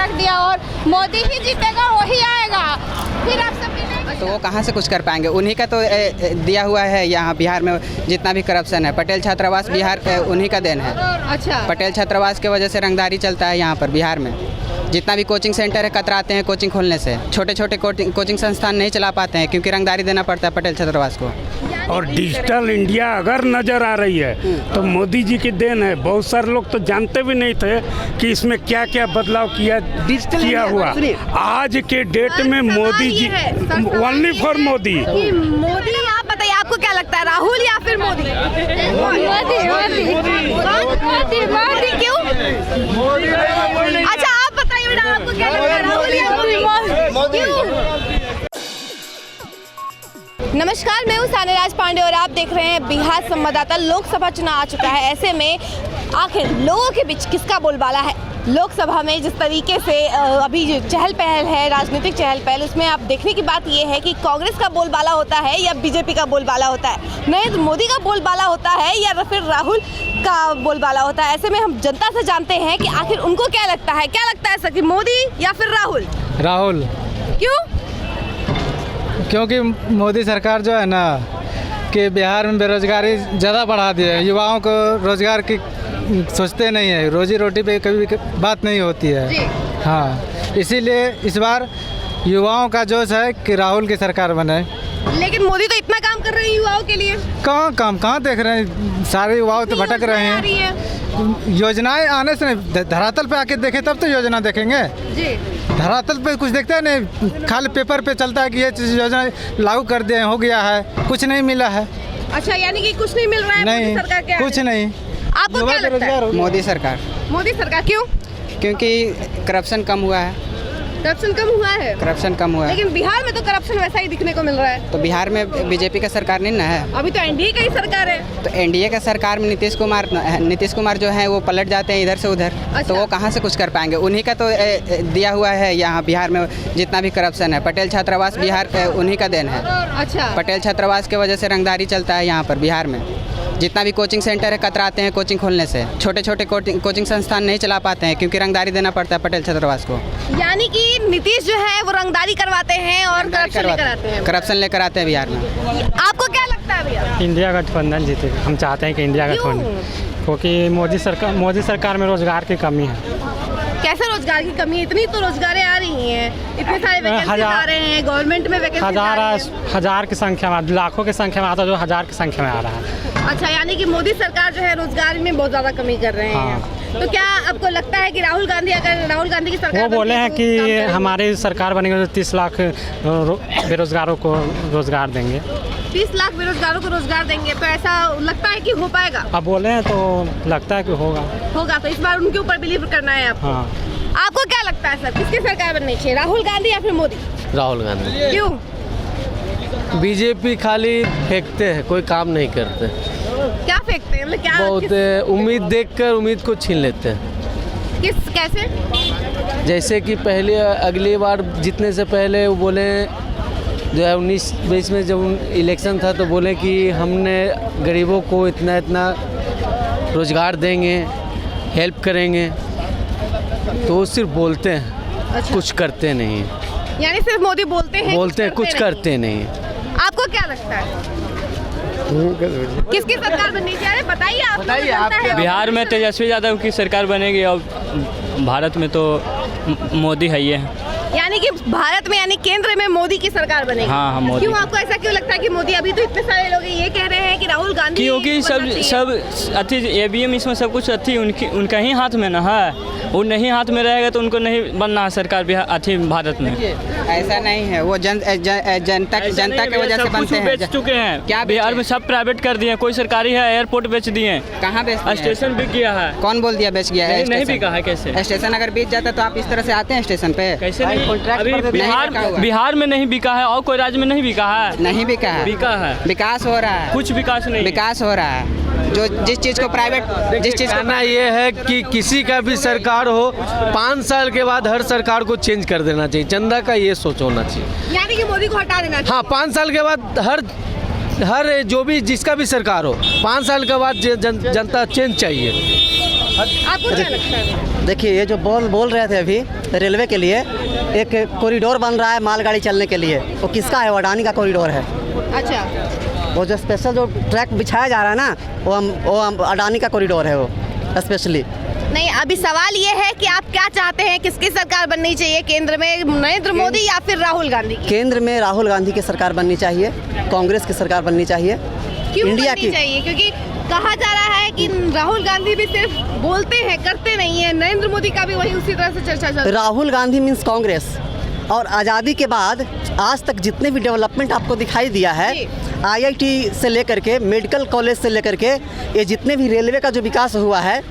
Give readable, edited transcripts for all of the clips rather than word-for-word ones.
रख दिया और मोदी ही जीतेगा, वही आएगा, फिर आप सब तो वो कहाँ से कुछ कर पाएंगे? उन्हीं का तो दिया हुआ है यहाँ बिहार में जितना भी करप्शन है। पटेल छात्रावास बिहार उन्हीं का देन है। अच्छा, पटेल छात्रावास की वजह से रंगदारी चलता है यहाँ पर बिहार में। जितना भी कोचिंग सेंटर है कतराते हैं कोचिंग खोलने से। छोटे छोटे कोचिंग संस्थान नहीं चला पाते हैं क्योंकि रंगदारी देना पड़ता है पटेल छात्रावास को। और डिजिटल इंडिया अगर नज़र आ रही है तो मोदी जी की देन है। बहुत सारे लोग तो जानते भी नहीं थे कि इसमें क्या क्या बदलाव किया हुआ। आज के डेट में मोदी जी ओनली फॉर मोदी। मोदी, आप बताइए आपको क्या लगता है, राहुल या फिर मोदी? मोदी क्यों? अच्छा आप बताइए बेटा, आपको क्या लगता है, राहुल या फिर मोदी? नमस्कार, मैं हूँ सानेराज पांडे और आप देख रहे हैं बिहार संवाददाता। लोकसभा चुनाव आ चुका है, ऐसे में आखिर लोगों के बीच किसका बोलबाला है? लोकसभा में जिस तरीके से अभी जो चहल पहल है, राजनीतिक चहल पहल, उसमें आप देखने की बात ये है कि कांग्रेस का बोलबाला होता है या बीजेपी का बोलबाला होता है, नरेंद्र मोदी का बोलबाला होता है या फिर राहुल का बोलबाला होता है। ऐसे में हम जनता से जानते हैं कि आखिर उनको क्या लगता है सर, कि मोदी या फिर राहुल? राहुल। क्यों? क्योंकि मोदी सरकार जो है ना कि बिहार में बेरोजगारी ज़्यादा बढ़ा दी है। युवाओं को रोजगार की सोचते नहीं है, रोजी रोटी पे कभी बात नहीं होती है जी। हाँ, इसीलिए इस बार युवाओं का जोश है कि राहुल की सरकार बने। लेकिन मोदी तो इतना काम कर रहे हैं युवाओं के लिए। कहाँ देख रहे हैं? सारे युवाओं तो भटक रहे हैं। योजनाएं आने से नहीं, धरातल पे आके देखें तब तो योजना देखेंगे जी। धरातल पे कुछ देखते हैं नहीं, खाली पेपर पे चलता है कि ये योजना लागू कर दिए, हो गया है, कुछ नहीं मिला है। अच्छा, यानी कि कुछ नहीं मिल रहा है नहीं, मोदी सरकार के कुछ नहीं। आपको क्या लगता है? मोदी सरकार। मोदी सरकार क्यों? क्योंकि करप्शन कम हुआ है। करप्शन कम हुआ है? करप्शन कम हुआ है। लेकिन बिहार में तो करप्शन वैसा ही दिखने को मिल रहा है। तो बिहार में बीजेपी का सरकार नहीं ना है, अभी तो एनडीए का ही सरकार है। तो एनडीए का सरकार में नीतीश कुमार जो है वो पलट जाते हैं इधर से उधर। अच्छा। तो वो कहाँ से कुछ कर पाएंगे? उन्हीं का तो दिया हुआ है यहाँ बिहार में जितना भी करप्शन है। पटेल छात्रावास बिहार उन्हीं का देन है। अच्छा, पटेल छात्रावास की वजह से रंगदारी चलता है यहाँ पर बिहार में। जितना भी कोचिंग सेंटर है कतराते हैं कोचिंग खोलने से। छोटे छोटे कोचिंग संस्थान नहीं चला पाते हैं क्योंकि रंगदारी देना पड़ता है पटेल छात्रावास को। यानी कि नीतीश जो है वो रंगदारी करवाते हैं और करप्शन लेकर आते हैं। करप्शन लेकर आते हैं बिहार में। आपको क्या लगता है भैया? इंडिया गठबंधन जीतेगा। हम चाहते हैं कि इंडिया गठबंधन, क्योंकि मोदी सरकार में रोजगार की कमी है। कैसे रोजगार की कमी है? इतनी तो रोजगारें आ रही हैं, इतने सारे वैकेंसी आ रहे हैं, गवर्नमेंट में वैकेंसी हजार की संख्या में, लाखों की संख्या में आता, जो हजार की संख्या में आ रहा है। अच्छा, यानी कि मोदी सरकार जो है रोजगार में बहुत ज्यादा कमी कर रहे हैं। हाँ। तो क्या आपको लगता है कि राहुल गांधी की सरकार वो बोले हैं कि हमारी सरकार बनेगी तो 30 लाख बेरोजगारों को रोजगार देंगे। 30 लाख बेरोजगारों को रोजगार देंगे, तो ऐसा लगता है कि हो पाएगा? अब बोले हैं तो लगता है कि होगा। तो इस बार उनके ऊपर बिलीव करना है आपको। हाँ। आपको क्या लगता है सर, किसकी सरकार बननी चाहिए, राहुल गांधी या फिर मोदी? राहुल गांधी। क्यों? बीजेपी खाली फेंकते हैं, कोई काम नहीं करते। क्या फेंकते हैं, मतलब क्या? बहुत उम्मीद देखकर उम्मीद को छीन लेते हैं। कैसे? जैसे कि पहले अगली बार जीतने से पहले वो बोले, जो है 19-20 में जब इलेक्शन था तो बोले कि हमने गरीबों को इतना रोजगार देंगे, हेल्प करेंगे। तो वो सिर्फ बोलते हैं। अच्छा। कुछ करते नहीं। यानी सिर्फ मोदी बोलते हैं, कुछ करते नहीं। आपको क्या लगता है किसकी सरकार बननी चाहिए? बताइए आप। बिहार में तेजस्वी यादव की सरकार बनेगी और भारत में तो मोदी है ही है। यानी कि भारत में, यानी केंद्र में मोदी की सरकार बनेगी। हाँ, मोदी। क्यों, आपको ऐसा क्यों लगता है कि मोदी? अभी तो इतने सारे लोग ये कह रहे हैं कि राहुल गांधी, क्योंकि सब अथी ईवीएम इसमें सब कुछ अथी उनका ही हाथ में ना है। वो नहीं हाथ में रहेगा तो उनको नहीं बनना है सरकार अथी भारत में। ऐसा नहीं है, वो जनता की वजह से बनते हैं। बेच चुके हैं क्या? बिहार में सब प्राइवेट कर दिए, कोई सरकारी है, एयरपोर्ट बेच दिए। कहाँ बेच? स्टेशन बिक गया है। कौन बोल दिया बेच गया है? नहीं बिका है। कैसे स्टेशन अगर बीत जाता तो आप इस तरह से आते हैं स्टेशन पे? कैसे नहीं? अभी बिहार में नहीं बिका है और कोई राज्य में नहीं बिका है। नहीं बिका है। बिका है। विकास हो रहा है। कुछ विकास नहीं। विकास हो रहा है। जो जिस चीज़ को प्राइवेट, जिस चीज़ कहना ये है कि किसी का भी सरकार हो, 5 साल के बाद हर सरकार को चेंज कर देना चाहिए। जनता का ये सोच होना चाहिए। यानी कि मोदी को हटा देना चाहिए। हाँ, 5 साल के बाद हर जो भी जिसका भी सरकार हो, 5 साल के बाद जनता चेंज चाहिए। आपको क्या लगता है? देखिए, ये जो बोल रहे थे अभी रेलवे के लिए एक कॉरिडोर बन रहा है मालगाड़ी चलने के लिए, वो किसका है? वो अडानी का कॉरिडोर है। अच्छा, वो जो स्पेशल जो ट्रैक बिछाया जा रहा है ना, वो अडानी का कॉरिडोर है, वो स्पेशली। नहीं, अभी सवाल ये है कि आप क्या चाहते हैं, किसकी सरकार बननी चाहिए केंद्र में, नरेंद्र मोदी या फिर राहुल गांधी की? केंद्र में राहुल गांधी की सरकार बननी चाहिए, कांग्रेस की सरकार बननी चाहिए। क्यों इंडिया बननी की चाहिए? क्योंकि कहा जा रहा है कि राहुल गांधी भी सिर्फ बोलते हैं, करते नहीं है। नरेंद्र मोदी का भी वही उसी तरह से चर्चा चल रही है। राहुल गांधी मीन्स कांग्रेस। और आज़ादी के बाद आज तक जितने भी डेवलपमेंट आपको दिखाई दिया है, आईआईटी से लेकर के मेडिकल कॉलेज से लेकर के ये जितने भी रेलवे का जो विकास हुआ है,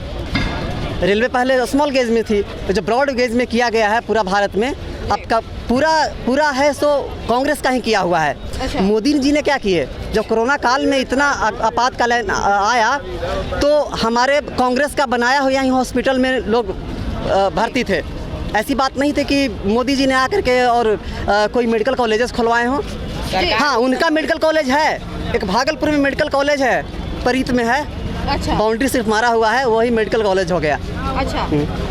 रेलवे पहले स्मॉल गेज में थी, तो जो ब्रॉड गेज में किया गया है पूरा भारत में, अब का पूरा है सो कांग्रेस का ही किया हुआ है। अच्छा। मोदी जी ने क्या किए? जब कोरोना काल में इतना आपातकालीन आया तो हमारे कांग्रेस का बनाया हुआ ही हॉस्पिटल में लोग भर्ती थे। ऐसी बात नहीं थी कि मोदी जी ने आकर के और कोई मेडिकल कॉलेजेस खुलवाए हों। हाँ, उनका मेडिकल कॉलेज है, एक भागलपुर में मेडिकल कॉलेज है, परीत में है। अच्छा, बाउंड्री सिर्फ मारा हुआ है, वही मेडिकल कॉलेज हो गया। अच्छा,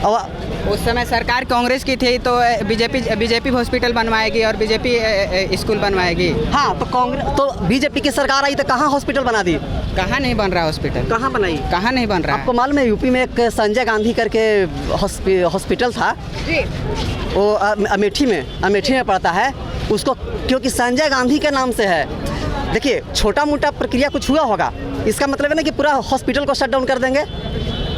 और उस समय सरकार कांग्रेस की थी तो बीजेपी हॉस्पिटल बनवाएगी और बीजेपी स्कूल बनवाएगी। हाँ, तो कांग्रेस तो बीजेपी की सरकार आई तो कहाँ हॉस्पिटल बना दी? कहाँ नहीं बन रहा हॉस्पिटल? कहाँ बनाई? कहाँ नहीं बन रहा है? आपको मालूम है यूपी में एक संजय गांधी करके हॉस्पिटल था, जी, वो अमेठी में पड़ता है। उसको क्योंकि संजय गांधी के नाम से है। देखिए, छोटा मोटा प्रक्रिया कुछ हुआ होगा, इसका मतलब है ना कि पूरा हॉस्पिटल को शट डाउन कर देंगे,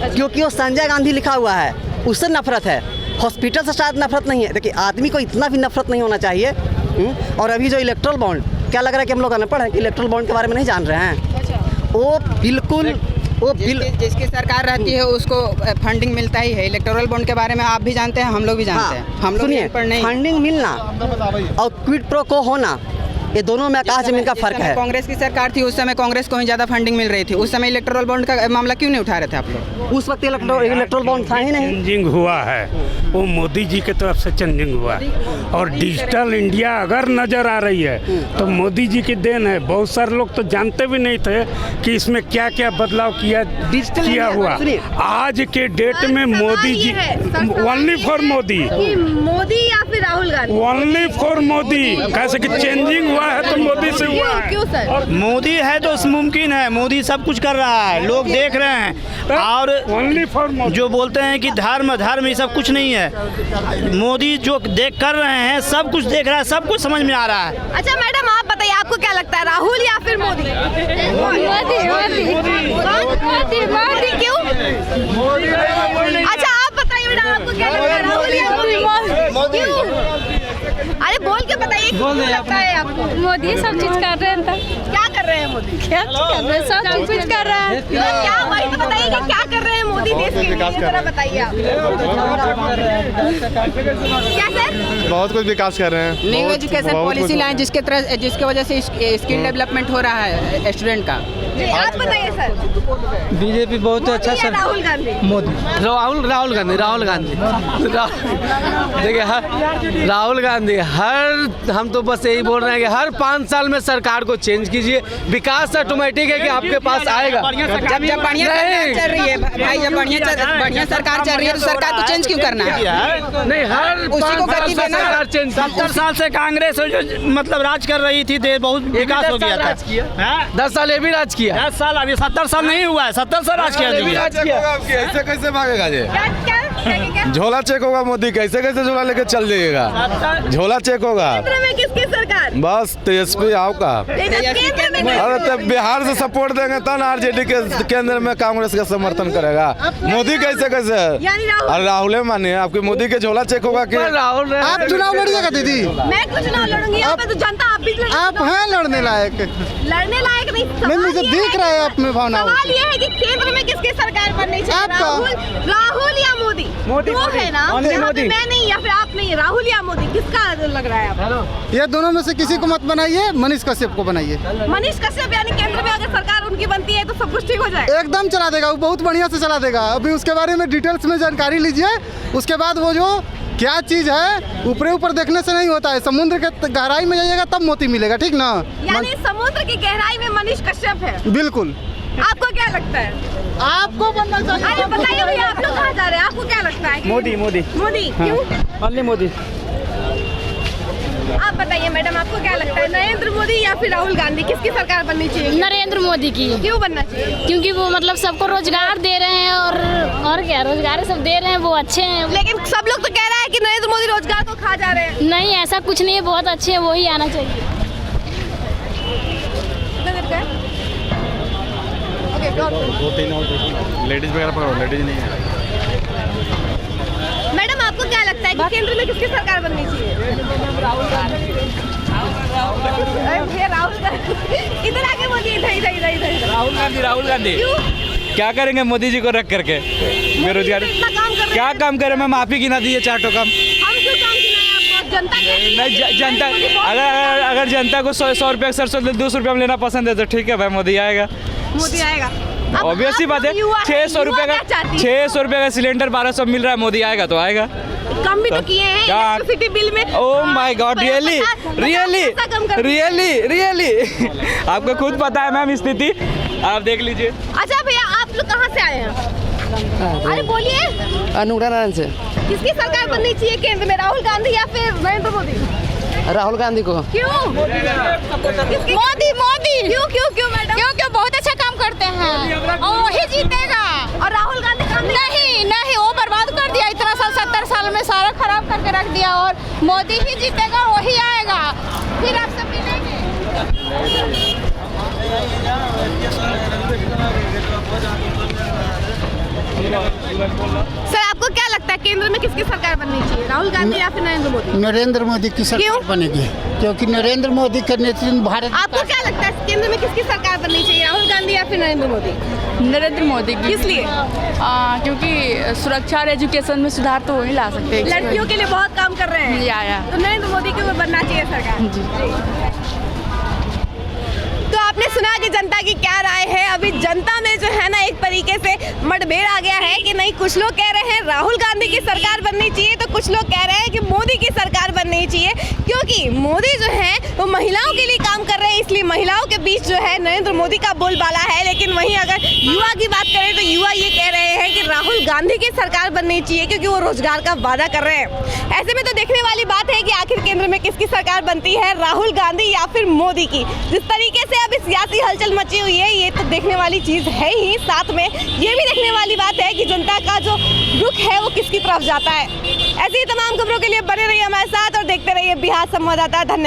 क्योंकि वो संजय गांधी लिखा हुआ है, उससे नफरत है। हॉस्पिटल से शायद नफरत नहीं है, देखिए आदमी को इतना भी नफरत नहीं होना चाहिए। और अभी जो इलेक्ट्रल बॉन्ड, क्या लग रहा है कि हम लोग अनपढ़ हैं कि इलेक्ट्रल बॉन्ड के बारे में नहीं जान रहे हैं? वो बिल्कुल जिसकी सरकार रहती है उसको फंडिंग मिलता ही है। इलेक्टोरल बॉन्ड के बारे में आप भी जानते हैं, हम लोग भी जानते हैं। हम लोग सुनिए, फंडिंग मिलना और क्विड प्रो को होना, ये दोनों में आकाश जमीन का फर्क है। कांग्रेस की सरकार थी, उस समय कांग्रेस को ही ज़्यादा फंडिंग मिल रही थी। उस समय इलेक्टोरल बॉन्ड का मामला क्यों नहीं उठा रहे थे आप लोग? उस वक्त इलेक्ट्रल बॉन्ड था ही नहीं। चेंजिंग हुआ है, वो मोदी जी की तरफ से चेंजिंग हुआ है। और डिजिटल इंडिया अगर नज़र आ रही है तो मोदी जी की देन है। बहुत सारे लोग तो जानते भी नहीं थे कि इसमें क्या क्या बदलाव किया हुआ। आज के डेट में मोदी जी ओनली फॉर मोदी, मोदी या फिर राहुल गांधी? Only for Modi. कैसे कि चेंजिंग हुआ है तो मोदी से हुआ है। क्यों सर? मोदी है तो मुमकिन है, मोदी सब कुछ कर रहा है, लोग देख रहे हैं। और ओनली फॉर मोदी। जो बोलते हैं कि धर्म ये सब कुछ नहीं है, मोदी जो कर रहे हैं सब कुछ देख रहा है, सब कुछ समझ में आ रहा है। अच्छा मैडम, आप बताइए आपको क्या लगता है, राहुल या फिर मोदी? मोदी क्यों? अच्छा आप बताइए मैडम, आपको क्या लगता है, राहुल या मोदी? क्यों? अरे बोल के बताइए, क्यों लगता है आपको? मोदी सब चीज कर रहे हैं। क्या कर रहे हैं मोदी? क्या कर रहे हैं? सब कुछ कर रहा है। तो क्या, वही तो बताइए कि क्या कर रहे हैं मोदी देश के लिए, जरा बताइए आप। क्या सर? बहुत कुछ विकास कर रहे हैं। न्यू एजुकेशन पॉलिसी लाए जिसके वजह से स्किल डेवलपमेंट हो रहा है स्टूडेंट का। जी आप बताइए सर। बीजेपी बहुत अच्छा मोदी या राहुल गांधी? मोदी। राहुल गांधी देखिए, राहुल गांधी हम तो बस यही बोल रहे हैं कि हर 5 साल में सरकार को चेंज कीजिए। विकास ऑटोमेटिक है कि आपके पास आएगा। जब बढ़िया सरकार चल रही है भाई, जब बढ़िया सरकार चल रही है तो सरकार को चेंज क्यों करना है? नहीं, हर उसी को गति देना। सरकार चेंज 70 साल से कांग्रेस जो मतलब राज कर रही थी, बहुत विकास हो गया था। 10 साल ये भी राज किया। 10 साल, अभी 70 साल नहीं हुआ है, 70 साल राज किया। ऐसे कैसे भागेगा जी? क्या? झोला चेक होगा मोदी, कैसे झोला लेके चल जाइएगा? झोला चेक होगा। केंद्र में किसकी सरकार? बस तेजस्वी आओ का। केंद्र में अरे तब बिहार से सपोर्ट देंगे तो ना आरजेडी के केंद्र में कांग्रेस का समर्थन करेगा। मोदी कैसे यानी राहुल? अरे राहुल मानिए, आपकी मोदी के झोला चेक होगा कि राहुल आप चुनाव लड़िएगा दीदी? मैं कुछ चुनाव लड़ूंगी, यहाँ पे तो जनता आप भी आप हैं लड़ने लायक? लड़ने लायक नहीं। नहीं, मुझे दिख रहा है आप में भावना। सवाल ये है कि केंद्र में किसकी सरकार बननी चाहिए, राहुल या मोदी? दो है ना, यहाँ पे मैं नहीं या फिर आप नहीं, राहुल या मोदी, किसका लग रहा है आपको? ये दोनों में से किसी को मत बनाइए, मनीष कश्यप को बनाइए। मनीष कश्यप यानी केंद्र में अगर सरकार उनकी बनती है तो सब कुछ ठीक हो जाएगा? एकदम चला देगा, वो बहुत बढ़िया से चला देगा। अभी उसके बारे में डिटेल्स में जानकारी लीजिए, उसके बाद वो जो क्या चीज़ है ऊपर देखने से नहीं होता है, समुद्र के गहराई में जाइएगा तब मोती मिलेगा, ठीक ना? यानी समुद्र की गहराई में मनीष कश्यप है? बिल्कुल। आपको क्या लगता है? आपको बनना चाहिए। अरे बताइए भैया, आप लोग कहाँ जा रहे हैं? आपको क्या लगता है? मोदी मोदी मोदी क्यों? ओनली मोदी। आप बताइए मैडम, आपको क्या लगता है, नरेंद्र मोदी या फिर राहुल गांधी, किसकी सरकार बननी चाहिए? नरेंद्र मोदी की। क्यों बनना चाहिए? क्योंकि वो मतलब सबको रोजगार दे रहे हैं और क्या रोजगार सब दे रहे हैं, वो अच्छे हैं। लेकिन सब लोग तो कह रहा है कि नरेंद्र मोदी रोजगार को खा जा रहे हैं। नहीं, ऐसा कुछ नहीं है, बहुत अच्छे हैं, वही आना चाहिए। लेडीज वगैरह पकड़ो, लेडीज नहीं है। मैडम आपको क्या लगता है कि केंद्र में किसकी सरकार बननी चाहिए? राहुल गांधी। इधर आके बोलिए, इधर। राहुल गांधी। क्यों? क्या करेंगे मोदी जी को रख करके? बेरोजगारी इतना काम कर रहे क्या हैं। काम करे? मैं माफी गिना दीजिए 4 टो काम। हम क्यों काम गिनाएं आपको? जनता कहती है नहीं कि जनता, मोदी बहुत अगर जनता को 100 रुपये सरसों 200 रुपये में लेना पसंद है तो ठीक है भाई, मोदी आएगा। मोदी आएगा। अब ऑब्वियस सी आप बात है। युवा 600 रुपये युवा क्या चाहती है? 600 रुपये का सिलेंडर 1200 मिल रहा है, मोदी आएगा तो आएगा। कम भी तो किए हैं क्या? इलेक्ट्रिसिटी बिल में। Oh my God, really really आपको खुद पता है मैम स्थिति, आप देख लीजिए। अच्छा भैया, आप लोग कहाँ से आए हैं? अरे बोलिए, अनुग्रह से किसकी सरकार बननी चाहिए केंद्र में, राहुल गांधी या फिर नरेंद्र मोदी? राहुल गांधी को। क्यों? मोदी क्यों मैडम? क्योंकि बहुत अच्छा काम करते हैं और वही जीतेगा। और राहुल गांधी काम नहीं, वो बर्बाद कर दिया, इतना साल 70 साल में सारा खराब करके रख दिया, और मोदी ही जीतेगा, वही आएगा, फिर आप सब मिलेंगे। सर आपको क्या लगता है केंद्र में किसकी सरकार बननी चाहिए, राहुल गांधी या फिर नरेंद्र मोदी? नरेंद्र मोदी की सरकार क्यों? बनेगी, क्योंकि नरेंद्र मोदी के नेतृत्व में भारत। आपको क्या लगता है केंद्र में किसकी सरकार बननी चाहिए, राहुल गांधी या फिर नरेंद्र मोदी? नरेंद्र मोदी की। किस लिए? क्योंकि सुरक्षा और एजुकेशन में सुधार तो वही ला सकते हैं। लड़कियों के लिए बहुत काम कर रहे हैं। या तो नरेंद्र मोदी की बनना चाहिए सरकार। तो आपने सुना कि जनता की क्या राय है। अभी जनता में जो है ना एक तरीके से मतभेद आ गया है कि नहीं, कुछ लोग कह रहे हैं राहुल गांधी की सरकार बननी चाहिए, तो कुछ लोग कह रहे हैं कि मोदी की सरकार बननी चाहिए, क्योंकि मोदी जो है वो महिलाओं के लिए काम कर रहे हैं, इसलिए महिलाओं के बीच जो है नरेंद्र मोदी का बोलबाला है। लेकिन वहीं अगर युवा की बात करें तो युवा ये कह रहे हैं कि राहुल गांधी की सरकार बननी चाहिए, क्योंकि वो रोजगार का वादा कर रहे हैं। ऐसे में तो देखने वाली बात है कि आखिर केंद्र में किसकी सरकार बनती है, राहुल गांधी या फिर मोदी की। जिस तरीके से अभी सियासी हलचल मची हुई है, ये तो देखने वाली चीज है ही, साथ में ये भी देखने वाली बात है कि जनता का जो रुख है वो किसकी तरफ जाता है। ऐसी ही तमाम खबरों के लिए बने रहिए हमारे साथ और देखते रहिए बिहार संवाददाता। धन्यवाद।